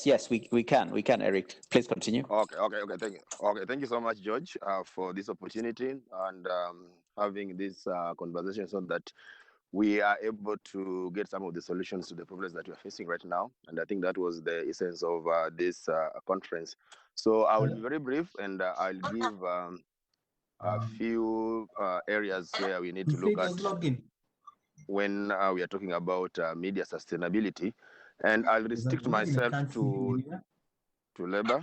Yes, we can, Eric. Please continue. Okay. Thank you. Okay, thank you so much, George, for this opportunity and having this conversation so that we are able to get some of the solutions to the problems that we are facing right now. And I think that was the essence of this conference. So I will be very brief, and I'll give a few areas where we need to look at when we are talking about media sustainability. And I'll restrict myself to labor.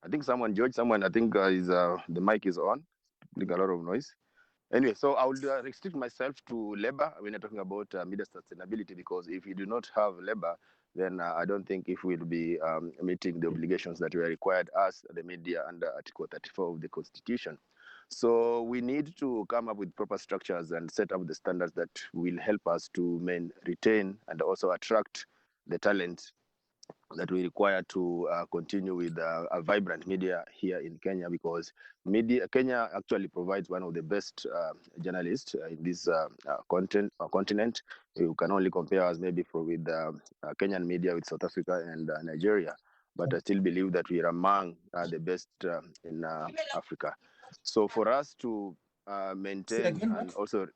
I think someone, I think the mic is on, making a lot of noise. Anyway, so I will restrict myself to labor when you're talking about media sustainability, because if you do not have labor, then I don't think if we'll be meeting the obligations that were required as the media under Article 34 of the Constitution. So we need to come up with proper structures and set up the standards that will help us to retain and also attract the talent that we require to continue with a vibrant media here in Kenya, because Kenya actually provides one of the best journalists in this continent. You can only compare us maybe with Kenyan media with South Africa and Nigeria, but I still believe that we are among the best in Africa. So for us to maintain and also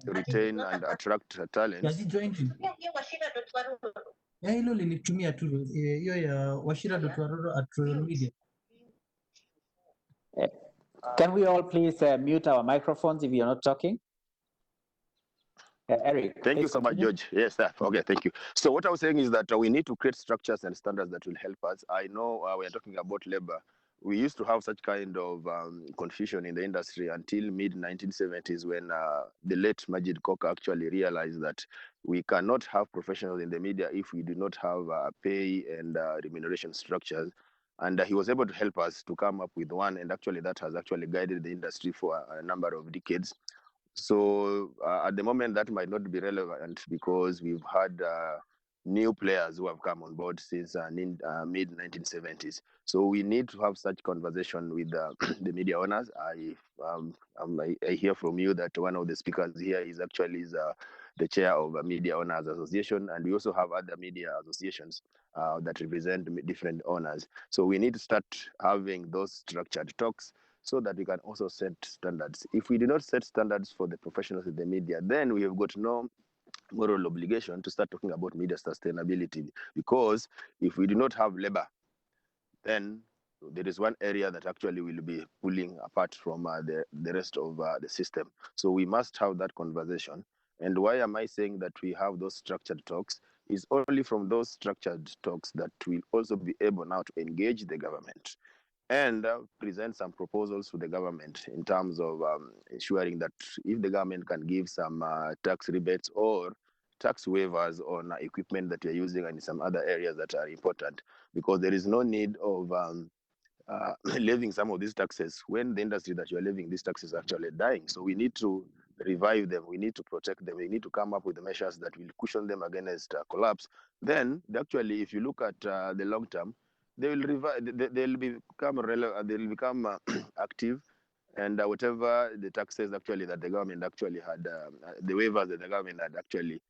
retain and attract talents, hilo lilitumia tu hiyo ya washira.waroro@royalmedia. Can we all please mute our microphones if you're not talking? Eric. Thank you so much, George. Yes, sir. Okay, thank you. So what I was saying is that we need to create structures and standards that will help us. I know we are talking about labor. We used to have such kind of confusion in the industry until mid-1970s, when the late Majid Koka actually realized that we cannot have professionals in the media if we do not have pay and remuneration structures. And he was able to help us to come up with one, and actually that has actually guided the industry for a number of decades. So at the moment, that might not be relevant because we've had new players who have come on board since mid-1970s. So we need to have such conversation with the media owners. I hear from you that one of the speakers here is actually the chair of a Media Owners Association, and we also have other media associations that represent different owners. So we need to start having those structured talks so that we can also set standards. If we do not set standards for the professionals in the media, then we have got no moral obligation to start talking about media sustainability, because if we do not have labor, then there is one area that actually will be pulling apart from the rest of the system. So we must have that conversation. And why am I saying that we have those structured talks? Is only from those structured talks that we'll also be able now to engage the government and present some proposals to the government in terms of ensuring that if the government can give some tax rebates or tax waivers on equipment that you're using and in some other areas that are important, because there is no need of levying some of these taxes when the industry that you're levying these taxes is actually dying. So we need to revive them, we need to protect them, we need to come up with the measures that will cushion them against collapse. Then actually, if you look at the long term, they will they'll become relevant, they'll become active, and whatever the taxes actually that the government actually had, the waivers that the government had actually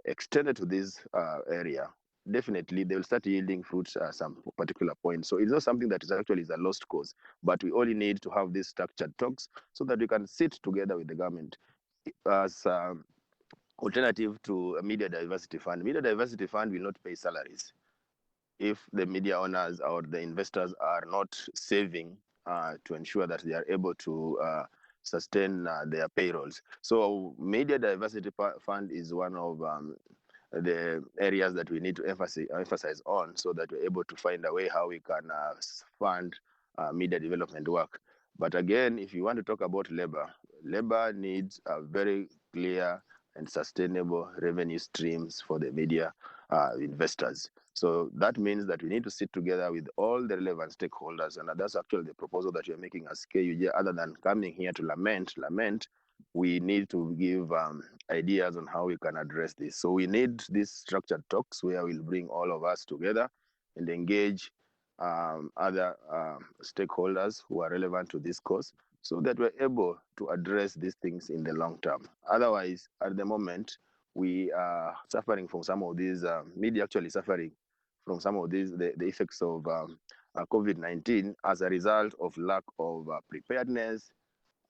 extended to this area, definitely they will start yielding fruits at some particular point. So it's not something that is actually is a lost cause, but we only need to have these structured talks so that we can sit together with the government as alternative to a media diversity fund. Media diversity fund will not pay salaries if the media owners or the investors are not saving to ensure that they are able to sustain their payrolls. So media diversity fund is one of the areas that we need to emphasize on, so that we're able to find a way how we can fund media development work. But again, if you want to talk about labor needs a very clear and sustainable revenue streams for the media investors. So that means that we need to sit together with all the relevant stakeholders, and that's actually the proposal that you're making as KUJ. Other than coming here to lament, we need to give ideas on how we can address this. So we need these structured talks where we'll bring all of us together and engage other stakeholders who are relevant to this cause, so that we're able to address these things in the long term. Otherwise, at the moment, we are suffering from some of these, media actually suffering from some of these, the effects of COVID-19 as a result of lack of preparedness.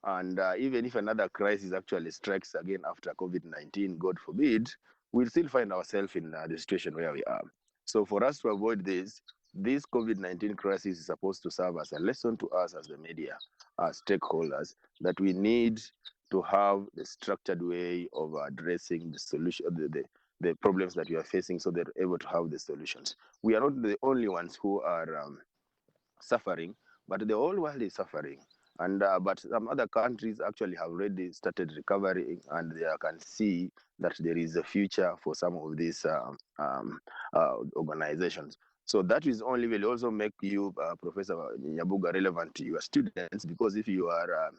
And even if another crisis actually strikes again after COVID-19, God forbid, we'll still find ourselves in the situation where we are. So for us to avoid this COVID-19 crisis is supposed to serve as a lesson to us as the media, as stakeholders, that we need to have the structured way of addressing the solution, the problems that we are facing, so that we're able to have the solutions. We are not the only ones who are suffering, but the whole world is suffering. And but some other countries actually have already started recovering, and they can see that there is a future for some of these organizations. So that is only will also make you, Professor Nyabuga, relevant to your students, because if you are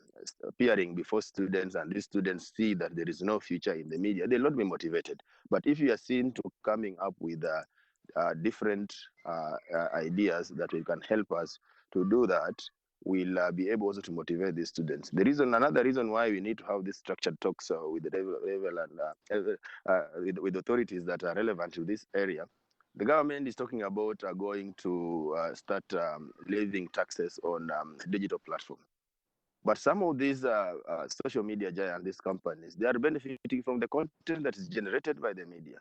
appearing before students and these students see that there is no future in the media, they'll not be motivated. But if you are seen to coming up with different ideas that will can help us to do that, we'll be able also to motivate the students. Another reason why we need to have these structured talks with the level and with authorities that are relevant to this area. The government is talking about going to start levying taxes on digital platform. But some of these social media giants, these companies, they are benefiting from the content that is generated by the media.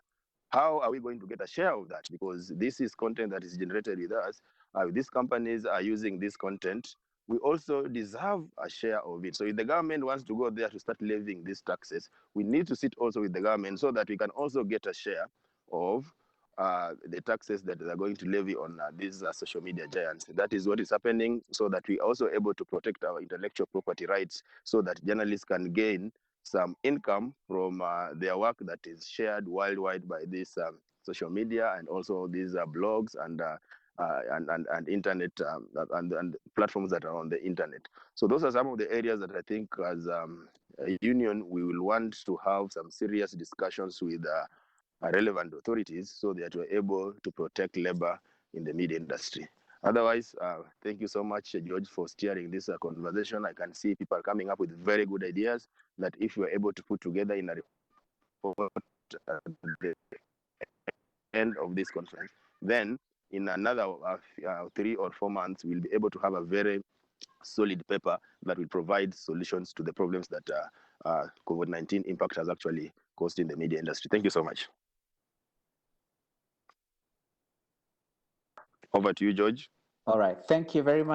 How are we going to get a share of that? Because this is content that is generated with us. These companies are using this content. We also deserve a share of it. So if the government wants to go there to start levying these taxes, we need to sit also with the government so that we can also get a share of the taxes that they are going to levy on these social media giants. That is what is happening, so that we are also able to protect our intellectual property rights, so that journalists can gain some income from their work that is shared worldwide by this social media, and also these blogs and internet and platforms that are on the internet. So those are some of the areas that I think, as a union, we will want to have some serious discussions with relevant authorities, so that we're able to protect labor in the media industry. Otherwise, thank you so much, George, for steering this conversation. I can see people are coming up with very good ideas that if we're able to put together in a report at the end of this conference, then in another 3 or 4 months, we'll be able to have a very solid paper that will provide solutions to the problems that COVID-19 impact has actually caused in the media industry. Thank you so much. Over to you, George. All right. Thank you very much.